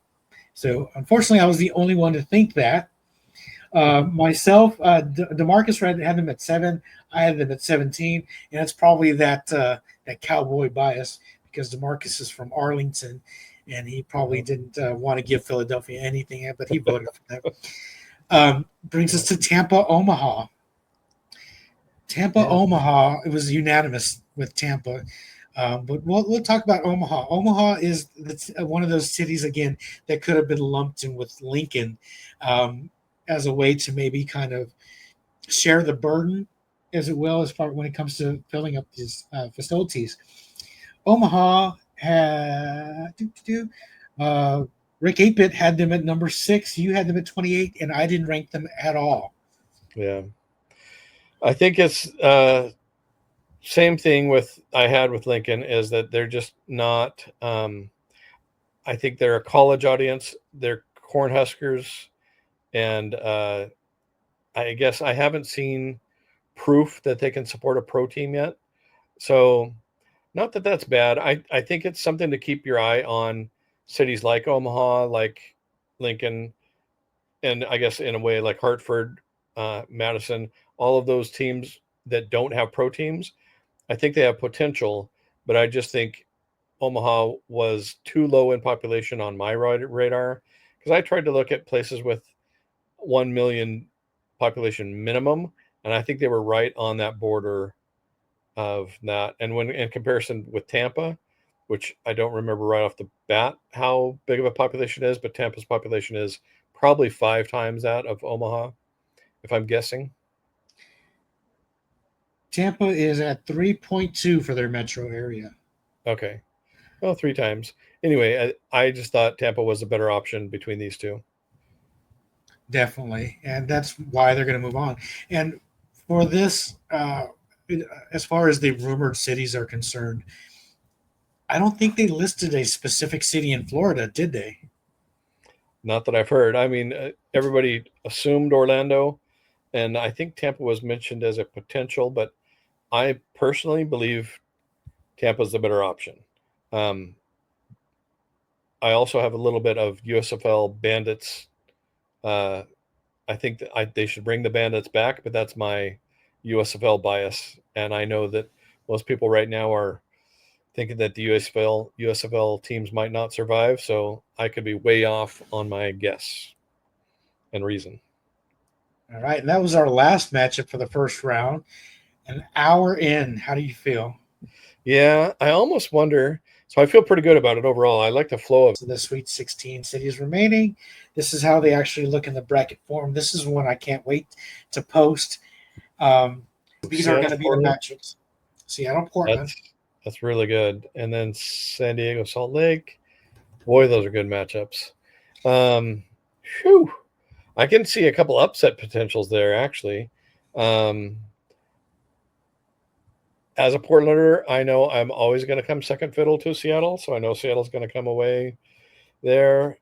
Speaker 1: So unfortunately, I was the only one to think that. Myself, DeMarcus had them at 7. I had them at 17, and it's probably that cowboy bias because DeMarcus is from Arlington, and he probably didn't want to give Philadelphia anything, but he voted for them. Brings us to Tampa, Omaha. Omaha. It was unanimous with Tampa. But we'll talk about Omaha. Omaha is one of those cities, again, that could have been lumped in with Lincoln.
Speaker 3: as a way to maybe kind of share the burden, as it will, as far when it comes to filling up these facilities. Omaha had Rick Apit had them at number 6. You had them at 28, and I didn't rank them at all.
Speaker 2: Yeah. I think it's same thing with I had with Lincoln is that they're just not. I think they're a college audience. They're Cornhuskers, and I guess I haven't seen proof that they can support a pro team yet. So, not that that's bad. I think it's something to keep your eye on cities like Omaha, like Lincoln, and I guess in a way like Hartford, Madison, all of those teams that don't have pro teams. I think they have potential, but I just think Omaha was too low in population on my radar because I tried to look at places with 1 million population minimum, and I think they were right on that border of that. And when in comparison with Tampa, which I don't remember right off the bat how big of a population is, but Tampa's population is probably 5 times that of Omaha, if I'm guessing.
Speaker 3: Tampa is at 3.2 for their metro area.
Speaker 2: Okay. Well, 3 times. Anyway, I just thought Tampa was a better option between these two.
Speaker 3: Definitely, and that's why they're going to move on. And for this, as far as the rumored cities are concerned, I don't think they listed a specific city in Florida, did they?
Speaker 2: Not that I've heard. I mean, everybody assumed Orlando, and I think Tampa was mentioned as a potential, but I personally believe Tampa's the better option. I also have a little bit of USFL Bandits. I think that they should bring the Bandits back, but that's my USFL bias, and I know that most people right now are thinking that the USFL teams might not survive, so I could be way off on my guess and reason.
Speaker 3: All right, and that was our last matchup for the first round. An hour in, how do you feel?
Speaker 2: Yeah, I almost wonder. So I feel pretty good about it overall. I like the flow of.
Speaker 3: So the Sweet 16 cities remaining. This is how they actually look in the bracket form. This is one I can't wait to post. These are going to be the matchups. Seattle, Portland.
Speaker 2: That's really good. And then San Diego, Salt Lake. Boy, those are good matchups. Whew. I can see a couple upset potentials there, actually. As a Portlander, I know I'm always going to come second fiddle to Seattle, so I know Seattle's going to come away there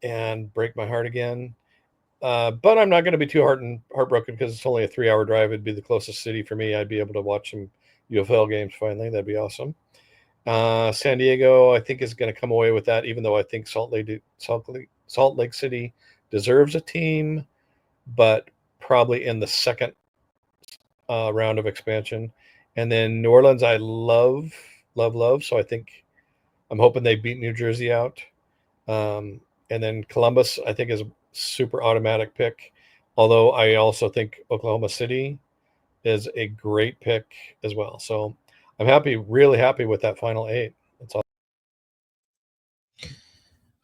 Speaker 2: and break my heart again. But I'm not going to be too heartbroken because it's only a 3-hour drive. It'd be the closest city for me. I'd be able to watch some UFL games finally. That'd be awesome. San Diego, I think, is going to come away with that, even though I think Salt Lake City deserves a team, but probably in the second round of expansion. And then New Orleans, I love. So I think I'm hoping they beat New Jersey out. And then Columbus, I think, is a super automatic pick. Although I also think Oklahoma City is a great pick as well. So I'm really happy with that final 8. That's all.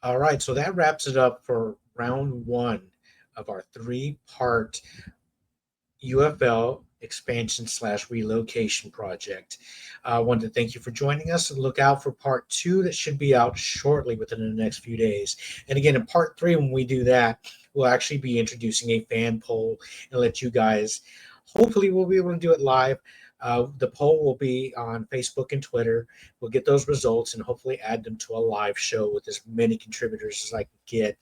Speaker 1: All right, so that wraps it up for round 1 of our 3-part UFL expansion/relocation project. I wanted to thank you for joining us and look out for part 2 that should be out shortly within the next few days. And again, in part 3, when we do that, we'll actually be introducing a fan poll and let you guys, hopefully we'll be able to do it live. The poll will be on Facebook and Twitter. We'll get those results and hopefully add them to a live show with as many contributors as I can get.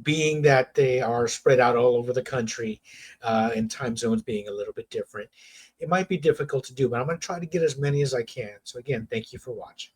Speaker 1: Being that they are spread out all over the country and time zones being a little bit different, it might be difficult to do, but I'm going to try to get as many as I can. So again, thank you for watching.